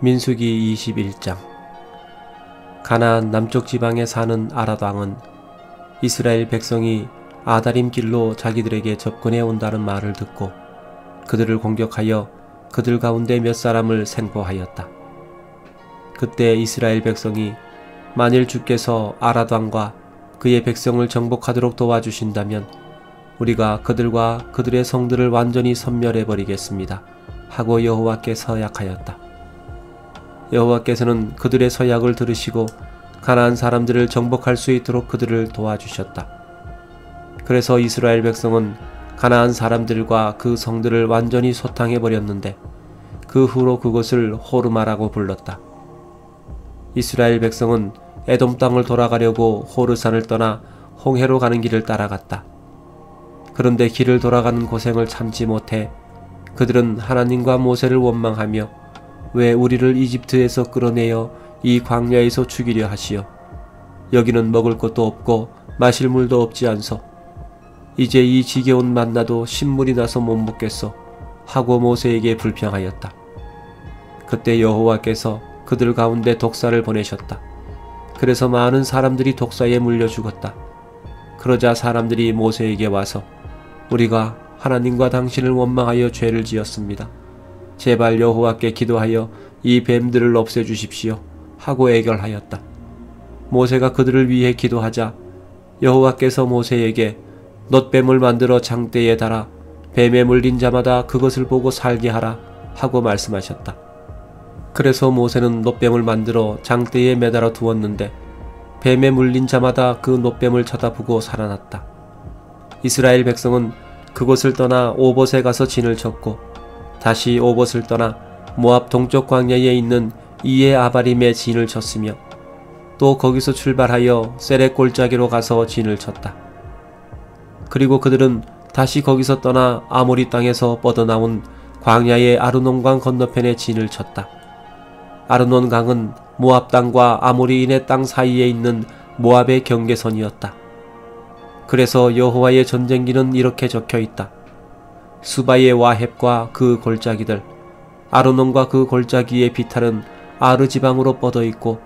민수기 21장. 가나안 남쪽 지방에 사는 아랏 왕은 이스라엘 백성이 아다림 길로 자기들에게 접근해 온다는 말을 듣고 그들을 공격하여 그들 가운데 몇 사람을 생포하였다. 그때 이스라엘 백성이 만일 주께서 아랏 왕과 그의 백성을 정복하도록 도와주신다면 우리가 그들과 그들의 성들을 완전히 섬멸해 버리겠습니다 하고 여호와께 서약하였다. 여호와께서는 그들의 서약을 들으시고 가나안 사람들을 정복할 수 있도록 그들을 도와주셨다. 그래서 이스라엘 백성은 가나안 사람들과 그 성들을 완전히 소탕해 버렸는데 그 후로 그곳을 호르마라고 불렀다. 이스라엘 백성은 에돔 땅을 돌아가려고 호르산을 떠나 홍해로 가는 길을 따라갔다. 그런데 길을 돌아가는 고생을 참지 못해 그들은 하나님과 모세를 원망하며 왜 우리를 이집트에서 끌어내어 이 광야에서 죽이려 하시오. 여기는 먹을 것도 없고 마실 물도 없지 않소. 이제 이 지겨운 만나도 신물이 나서 못 먹겠소 하고 모세에게 불평하였다. 그때 여호와께서 그들 가운데 독사를 보내셨다. 그래서 많은 사람들이 독사에 물려 죽었다. 그러자 사람들이 모세에게 와서 우리가 하나님과 당신을 원망하여 죄를 지었습니다. 제발 여호와께 기도하여 이 뱀들을 없애주십시오 하고 애결하였다. 모세가 그들을 위해 기도하자 여호와께서 모세에게 놋뱀을 만들어 장대에 달아 뱀에 물린 자마다 그것을 보고 살게 하라 하고 말씀하셨다. 그래서 모세는 놋뱀을 만들어 장대에 매달아 두었는데 뱀에 물린 자마다 그 놋뱀을 쳐다보고 살아났다. 이스라엘 백성은 그곳을 떠나 오봇에 가서 진을 쳤고 다시 오봇을 떠나 모압 동쪽 광야에 있는 이에 아바림에 진을 쳤으며 또 거기서 출발하여 세렛 골짜기로 가서 진을 쳤다. 그리고 그들은 다시 거기서 떠나 아모리 땅에서 뻗어나온 광야의 아르논강 건너편에 진을 쳤다. 아르논강은 모압 땅과 아모리인의 땅 사이에 있는 모압의 경계선이었다. 그래서 여호와의 전쟁기는 이렇게 적혀있다. 수바의 와헵과 그 골짜기들, 아르논과 그 골짜기의 비탈은 아르 지방으로 뻗어있고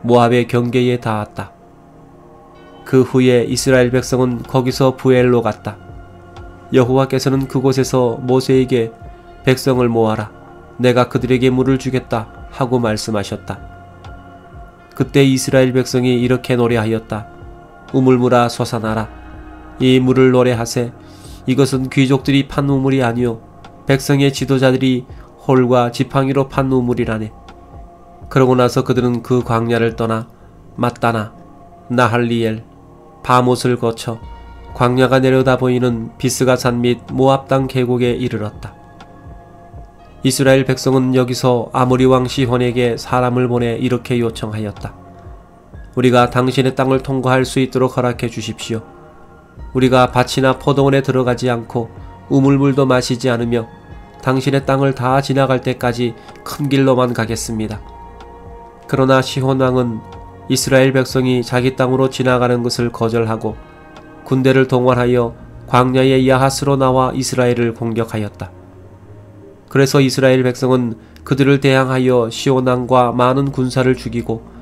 모압의 경계에 닿았다. 그 후에 이스라엘 백성은 거기서 부엘로 갔다. 여호와께서는 그곳에서 모세에게 백성을 모아라. 내가 그들에게 물을 주겠다 하고 말씀하셨다. 그때 이스라엘 백성이 이렇게 노래하였다. 우물물아 솟아나라. 이 물을 노래하세. 이것은 귀족들이 판 우물이 아니오 백성의 지도자들이 홀과 지팡이로 판 우물이라네. 그러고 나서 그들은 그 광야를 떠나 맞다나, 나할리엘, 바못을 거쳐 광야가 내려다 보이는 비스가산 및 모압 땅 계곡에 이르렀다. 이스라엘 백성은 여기서 아모리 왕 시혼에게 사람을 보내 이렇게 요청하였다. 우리가 당신의 땅을 통과할 수 있도록 허락해 주십시오. 우리가 밭이나 포도원에 들어가지 않고 우물물도 마시지 않으며 당신의 땅을 다 지나갈 때까지 큰 길로만 가겠습니다. 그러나 시혼 왕은 이스라엘 백성이 자기 땅으로 지나가는 것을 거절하고 군대를 동원하여 광야의 야하스로 나와 이스라엘을 공격하였다. 그래서 이스라엘 백성은 그들을 대항하여 시혼 왕과 많은 군사를 죽이고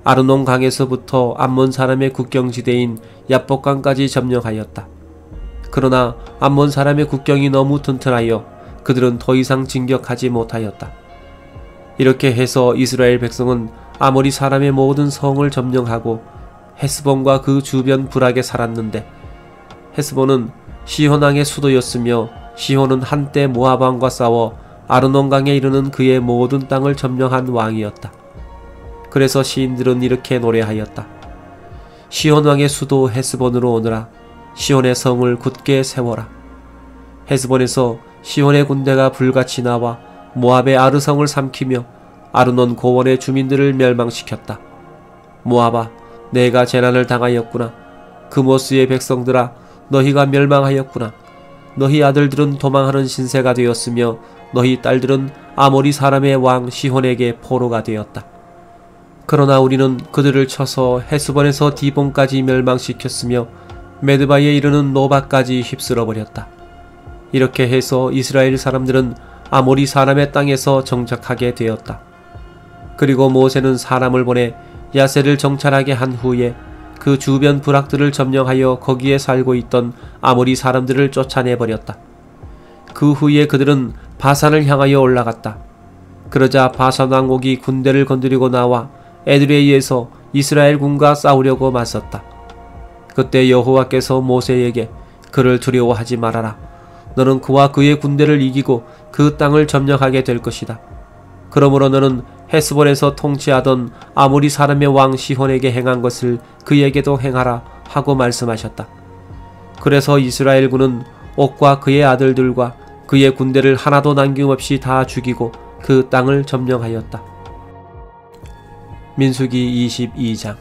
아르논 강에서부터 암몬 사람의 국경지대인 야복강까지 점령하였다. 그러나 암몬 사람의 국경이 너무 튼튼하여 그들은 더 이상 진격하지 못하였다. 이렇게 해서 이스라엘 백성은 아모리 사람의 모든 성을 점령하고 헤스본과 그 주변 부락에 살았는데 헤스본은 시혼 왕의 수도였으며 시혼은 한때 모압 왕과 싸워 아르논 강에 이르는 그의 모든 땅을 점령한 왕이었다. 그래서 시인들은 이렇게 노래하였다. 시혼 왕의 수도 헤스본으로 오너라. 시혼의 성을 굳게 세워라. 헤스본에서 시혼의 군대가 불같이 나와 모압의 아르성을 삼키며 아르논 고원의 주민들을 멸망시켰다. 모압아, 내가 재난을 당하였구나. 그모스의 백성들아, 너희가 멸망하였구나. 너희 아들들은 도망하는 신세가 되었으며 너희 딸들은 아모리 사람의 왕 시혼에게 포로가 되었다. 그러나 우리는 그들을 쳐서 헤스본에서 디본까지 멸망시켰으며 메드바에 이르는 노바까지 휩쓸어버렸다. 이렇게 해서 이스라엘 사람들은 아모리 사람의 땅에서 정착하게 되었다. 그리고 모세는 사람을 보내 야세를 정찰하게 한 후에 그 주변 부락들을 점령하여 거기에 살고 있던 아모리 사람들을 쫓아내버렸다. 그 후에 그들은 바산을 향하여 올라갔다. 그러자 바산 왕 옥이 군대를 건드리고 나와 에드레이에서 이스라엘 군과 싸우려고 맞섰다. 그때 여호와께서 모세에게 그를 두려워하지 말아라. 너는 그와 그의 군대를 이기고 그 땅을 점령하게 될 것이다. 그러므로 너는 헤스본에서 통치하던 아모리 사람의 왕 시혼에게 행한 것을 그에게도 행하라 하고 말씀하셨다. 그래서 이스라엘군은 옥과 그의 아들들과 그의 군대를 하나도 남김없이 다 죽이고 그 땅을 점령하였다. 민수기 22장.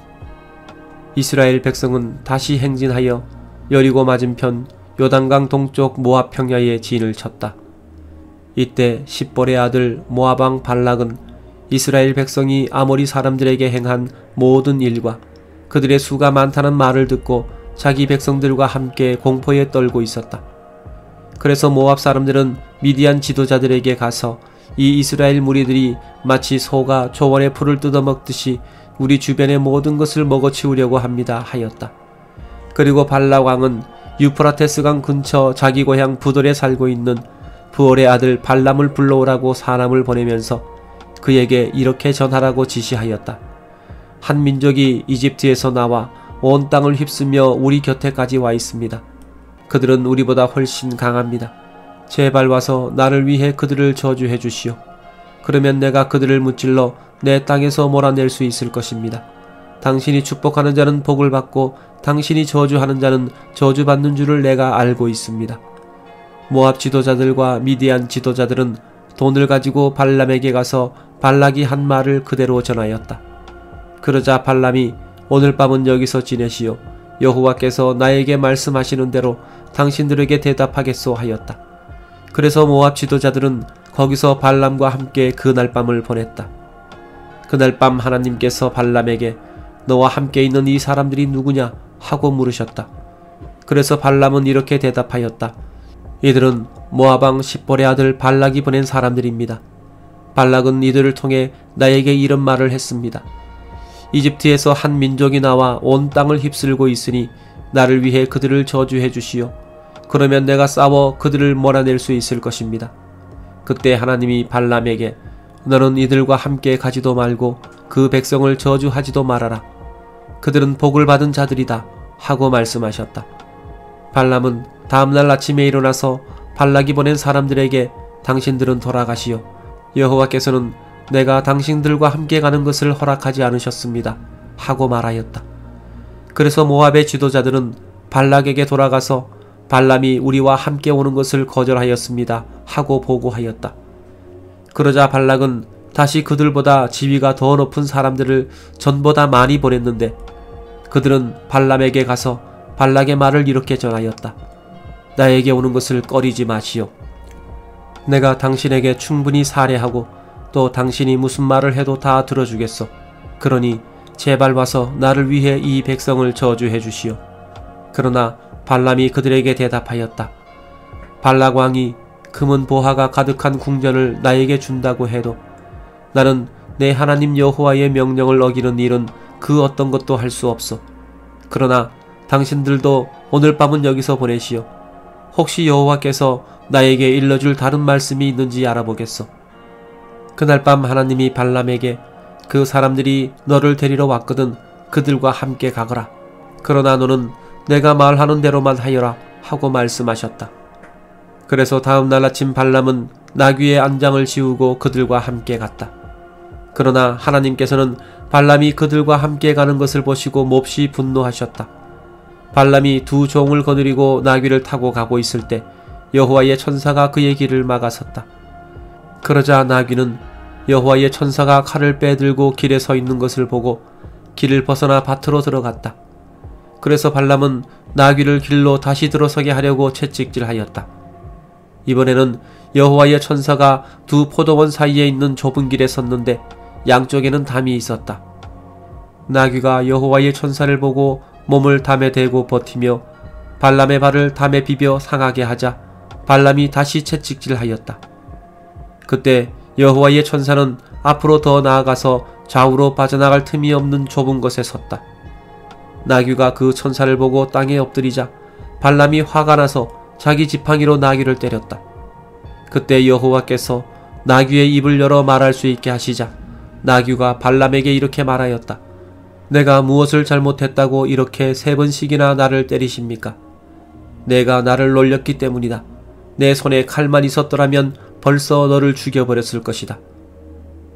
이스라엘 백성은 다시 행진하여 여리고 맞은편 요단강 동쪽 모압 평야에 진을 쳤다. 이때 십볼의 아들 모압 왕 발락은 이스라엘 백성이 아모리 사람들에게 행한 모든 일과 그들의 수가 많다는 말을 듣고 자기 백성들과 함께 공포에 떨고 있었다. 그래서 모압 사람들은 미디안 지도자들에게 가서 이 이스라엘 무리들이 마치 소가 초원의 풀을 뜯어먹듯이 우리 주변의 모든 것을 먹어치우려고 합니다 하였다. 그리고 발락 왕은 유프라테스강 근처 자기 고향 부돌에 살고 있는 부올의 아들 발람을 불러오라고 사람을 보내면서 그에게 이렇게 전하라고 지시하였다. 한 민족이 이집트에서 나와 온 땅을 휩쓰며 우리 곁에까지 와 있습니다. 그들은 우리보다 훨씬 강합니다. 제발 와서 나를 위해 그들을 저주해 주시오. 그러면 내가 그들을 무찔러 내 땅에서 몰아낼 수 있을 것입니다. 당신이 축복하는 자는 복을 받고 당신이 저주하는 자는 저주받는 줄을 내가 알고 있습니다. 모압 지도자들과 미디안 지도자들은 돈을 가지고 발람에게 가서 발락이 한 말을 그대로 전하였다. 그러자 발람이 오늘 밤은 여기서 지내시오. 여호와께서 나에게 말씀하시는 대로 당신들에게 대답하겠소 하였다. 그래서 모압 지도자들은 거기서 발람과 함께 그날 밤을 보냈다. 그날 밤 하나님께서 발람에게 너와 함께 있는 이 사람들이 누구냐 하고 물으셨다. 그래서 발람은 이렇게 대답하였다. 이들은 모압 왕 십볼의 아들 발락이 보낸 사람들입니다. 발락은 이들을 통해 나에게 이런 말을 했습니다. 이집트에서 한 민족이 나와 온 땅을 휩쓸고 있으니 나를 위해 그들을 저주해 주시오. 그러면 내가 싸워 그들을 몰아낼 수 있을 것입니다. 그때 하나님이 발람에게 너는 이들과 함께 가지도 말고 그 백성을 저주하지도 말아라. 그들은 복을 받은 자들이다 하고 말씀하셨다. 발람은 다음날 아침에 일어나서 발락이 보낸 사람들에게 당신들은 돌아가시오. 여호와께서는 내가 당신들과 함께 가는 것을 허락하지 않으셨습니다 하고 말하였다. 그래서 모압의 지도자들은 발락에게 돌아가서 발람이 우리와 함께 오는 것을 거절하였습니다 하고 보고하였다. 그러자 발락은 다시 그들보다 지위가 더 높은 사람들을 전보다 많이 보냈는데 그들은 발람에게 가서 발락의 말을 이렇게 전하였다. 나에게 오는 것을 꺼리지 마시오. 내가 당신에게 충분히 살해하고 또 당신이 무슨 말을 해도 다 들어주겠소. 그러니 제발 와서 나를 위해 이 백성을 저주해 주시오. 그러나 발람이 그들에게 대답하였다. 발락 왕이 금은 보화가 가득한 궁전을 나에게 준다고 해도 나는 내 하나님 여호와의 명령을 어기는 일은 그 어떤 것도 할 수 없소. 그러나 당신들도 오늘 밤은 여기서 보내시오. 혹시 여호와께서 나에게 일러줄 다른 말씀이 있는지 알아보겠소. 그날 밤 하나님이 발람에게 그 사람들이 너를 데리러 왔거든 그들과 함께 가거라. 그러나 너는 내가 말하는 대로만 하여라 하고 말씀하셨다. 그래서 다음날 아침 발람은 나귀의 안장을 지우고 그들과 함께 갔다. 그러나 하나님께서는 발람이 그들과 함께 가는 것을 보시고 몹시 분노하셨다. 발람이 두 종을 거느리고 나귀를 타고 가고 있을 때 여호와의 천사가 그의 길을 막아섰다. 그러자 나귀는 여호와의 천사가 칼을 빼들고 길에 서 있는 것을 보고 길을 벗어나 밭으로 들어갔다. 그래서 발람은 나귀를 길로 다시 들어서게 하려고 채찍질하였다. 이번에는 여호와의 천사가 두 포도원 사이에 있는 좁은 길에 섰는데 양쪽에는 담이 있었다. 나귀가 여호와의 천사를 보고 몸을 담에 대고 버티며 발람의 발을 담에 비벼 상하게 하자 발람이 다시 채찍질하였다. 그때 여호와의 천사는 앞으로 더 나아가서 좌우로 빠져나갈 틈이 없는 좁은 곳에 섰다. 나귀가 그 천사를 보고 땅에 엎드리자 발람이 화가 나서 자기 지팡이로 나귀를 때렸다. 그때 여호와께서 나귀의 입을 열어 말할 수 있게 하시자 나귀가 발람에게 이렇게 말하였다. 내가 무엇을 잘못했다고 이렇게 3번씩이나 나를 때리십니까? 내가 나를 놀렸기 때문이다. 내 손에 칼만 있었더라면 벌써 너를 죽여버렸을 것이다.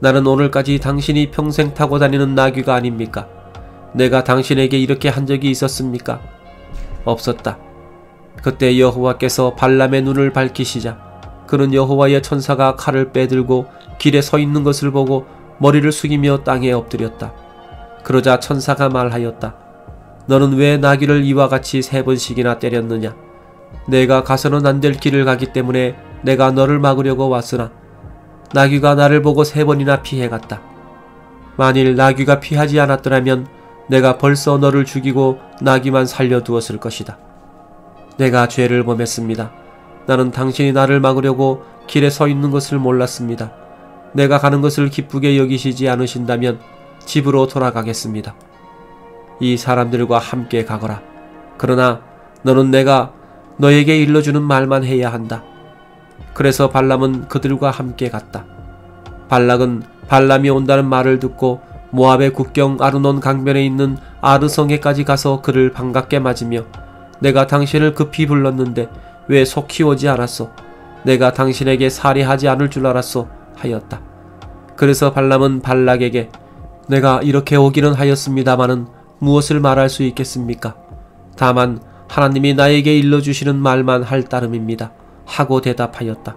나는 오늘까지 당신이 평생 타고 다니는 나귀가 아닙니까? 내가 당신에게 이렇게 한 적이 있었습니까? 없었다. 그때 여호와께서 발람의 눈을 밝히시자 그는 여호와의 천사가 칼을 빼들고 길에 서 있는 것을 보고 머리를 숙이며 땅에 엎드렸다. 그러자 천사가 말하였다. 너는 왜 나귀를 이와 같이 3번씩이나 때렸느냐? 내가 가서는 안 될 길을 가기 때문에 내가 너를 막으려고 왔으나 나귀가 나를 보고 3번이나 피해갔다. 만일 나귀가 피하지 않았더라면 내가 벌써 너를 죽이고 나귀만 살려두었을 것이다. 내가 죄를 범했습니다. 나는 당신이 나를 막으려고 길에 서 있는 것을 몰랐습니다. 내가 가는 것을 기쁘게 여기시지 않으신다면 집으로 돌아가겠습니다. 이 사람들과 함께 가거라. 그러나 너는 내가 너에게 일러주는 말만 해야 한다. 그래서 발람은 그들과 함께 갔다. 발락은 발람이 온다는 말을 듣고 모압의 국경 아르논 강변에 있는 아르성에까지 가서 그를 반갑게 맞으며 내가 당신을 급히 불렀는데 왜 속히 오지 않았소? 내가 당신에게 살해하지 않을 줄 알았소? 하였다. 그래서 발람은 발락에게 내가 이렇게 오기는 하였습니다마는 무엇을 말할 수 있겠습니까? 다만 하나님이 나에게 일러주시는 말만 할 따름입니다. 하고 대답하였다.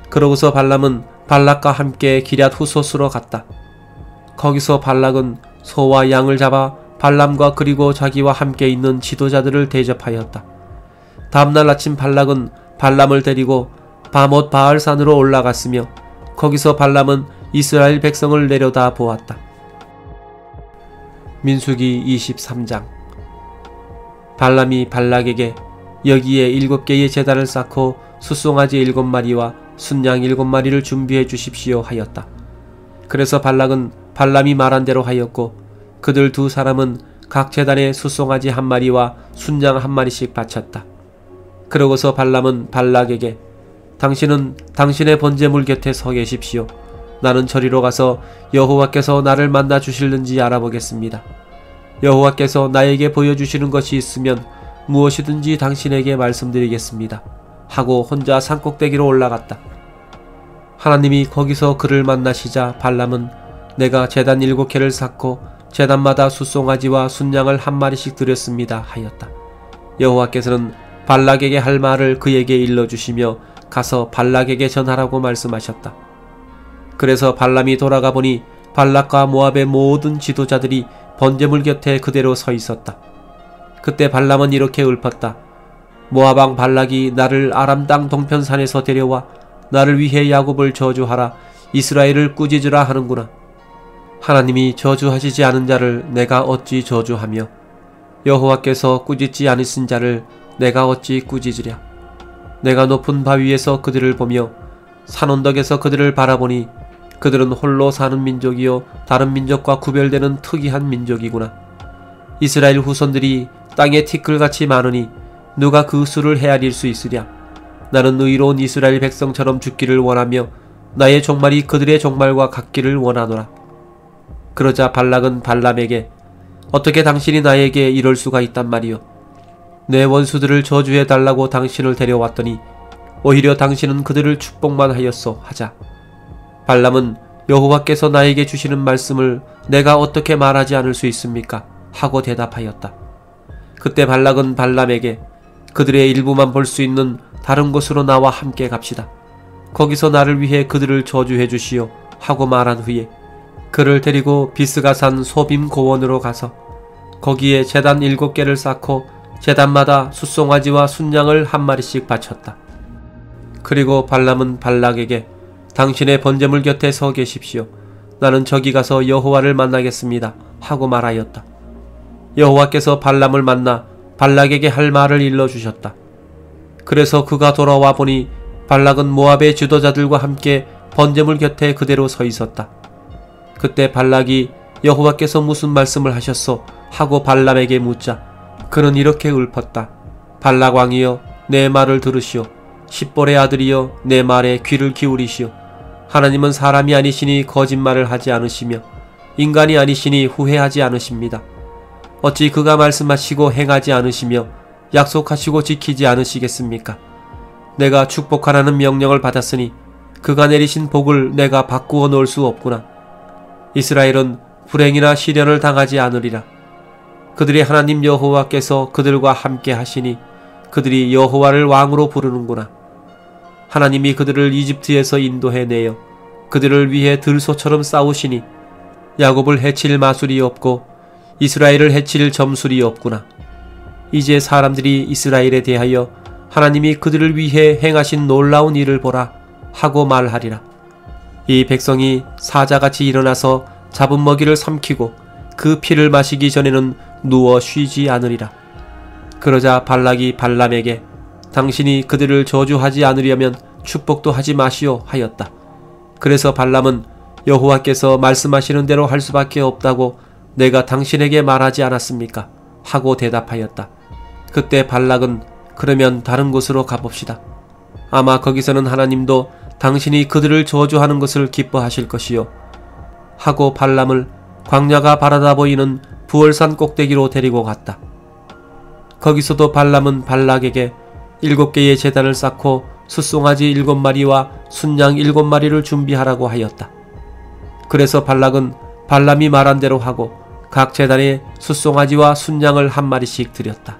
그러고서 발람은 발락과 함께 기럇 후솥으로 갔다. 거기서 발락은 소와 양을 잡아 발람과 그리고 자기와 함께 있는 지도자들을 대접하였다. 다음날 아침 발락은 발람을 데리고 바못 바알산으로 올라갔으며 거기서 발람은 이스라엘 백성을 내려다 보았다. 민수기 23장. 발람이 발락에게 여기에 7개의 제단을 쌓고 숫송아지 7마리와 순양 7마리를 준비해 주십시오 하였다. 그래서 발락은 발람이 말한 대로 하였고 그들 2사람은 각 제단에 숫송아지 1마리와 순양 1마리씩 바쳤다. 그러고서 발람은 발락에게 당신은 당신의 번제물 곁에 서 계십시오. 나는 저리로 가서 여호와께서 나를 만나 주실는지 알아보겠습니다. 여호와께서 나에게 보여주시는 것이 있으면 무엇이든지 당신에게 말씀드리겠습니다. 하고 혼자 산꼭대기로 올라갔다. 하나님이 거기서 그를 만나시자 발람은 내가 제단 7개를 쌓고 제단마다 숫송아지와 순양을 1마리씩 드렸습니다 하였다. 여호와께서는 발락에게 할 말을 그에게 일러주시며 가서 발락에게 전하라고 말씀하셨다. 그래서 발람이 돌아가 보니 발락과 모압의 모든 지도자들이 번제물 곁에 그대로 서 있었다. 그때 발람은 이렇게 읊었다. 모압 왕 발락이 나를 아람 땅 동편산에서 데려와 나를 위해 야곱을 저주하라 이스라엘을 꾸짖으라 하는구나. 하나님이 저주하시지 않은 자를 내가 어찌 저주하며 여호와께서 꾸짖지 않으신 자를 내가 어찌 꾸짖으랴. 내가 높은 바위에서 그들을 보며 산 언덕에서 그들을 바라보니 그들은 홀로 사는 민족이요 다른 민족과 구별되는 특이한 민족이구나. 이스라엘 후손들이 땅에 티끌같이 많으니 누가 그 수를 헤아릴 수 있으랴. 나는 의로운 이스라엘 백성처럼 죽기를 원하며 나의 종말이 그들의 종말과 같기를 원하노라. 그러자 발락은 발람에게 어떻게 당신이 나에게 이럴 수가 있단 말이오. 내 원수들을 저주해달라고 당신을 데려왔더니 오히려 당신은 그들을 축복만 하였소 하자. 발람은 여호와께서 나에게 주시는 말씀을 내가 어떻게 말하지 않을 수 있습니까? 하고 대답하였다. 그때 발락은 발람에게 그들의 일부만 볼 수 있는 다른 곳으로 나와 함께 갑시다. 거기서 나를 위해 그들을 저주해 주시오 하고 말한 후에 그를 데리고 비스가산 소빔 고원으로 가서 거기에 제단 7개를 쌓고 제단마다 숫송아지와 순양을 1마리씩 바쳤다. 그리고 발람은 발락에게 당신의 번제물 곁에 서 계십시오. 나는 저기 가서 여호와를 만나겠습니다. 하고 말하였다. 여호와께서 발람을 만나 발락에게 할 말을 일러주셨다. 그래서 그가 돌아와 보니 발락은 모압의 지도자들과 함께 번제물 곁에 그대로 서 있었다. 그때 발락이 여호와께서 무슨 말씀을 하셨소? 하고 발람에게 묻자 그는 이렇게 읊었다. 발락 왕이여 내 말을 들으시오. 십볼의 아들이여 내 말에 귀를 기울이시오. 하나님은 사람이 아니시니 거짓말을 하지 않으시며 인간이 아니시니 후회하지 않으십니다. 어찌 그가 말씀하시고 행하지 않으시며 약속하시고 지키지 않으시겠습니까? 내가 축복하라는 명령을 받았으니 그가 내리신 복을 내가 바꾸어 놓을 수 없구나. 이스라엘은 불행이나 시련을 당하지 않으리라. 그들의 하나님 여호와께서 그들과 함께 하시니 그들이 여호와를 왕으로 부르는구나. 하나님이 그들을 이집트에서 인도해내어 그들을 위해 들소처럼 싸우시니 야곱을 해칠 마술이 없고 이스라엘을 해칠 점술이 없구나. 이제 사람들이 이스라엘에 대하여 하나님이 그들을 위해 행하신 놀라운 일을 보라 하고 말하리라. 이 백성이 사자같이 일어나서 잡은 먹이를 삼키고 그 피를 마시기 전에는 누워 쉬지 않으리라. 그러자 발락이 발람에게 당신이 그들을 저주하지 않으려면 축복도 하지 마시오 하였다. 그래서 발람은 여호와께서 말씀하시는 대로 할 수밖에 없다고 내가 당신에게 말하지 않았습니까? 하고 대답하였다. 그때 발락은 그러면 다른 곳으로 가봅시다. 아마 거기서는 하나님도 당신이 그들을 저주하는 것을 기뻐하실 것이요. 하고 발람을 광야가 바라다 보이는 부월산 꼭대기로 데리고 갔다. 거기서도 발람은 발락에게 7개의 제단을 쌓고 숫송아지 7마리와 순양 7마리를 준비하라고 하였다. 그래서 발락은 발람이 말한 대로 하고 각 제단에 숫송아지와 순양을 1마리씩 드렸다.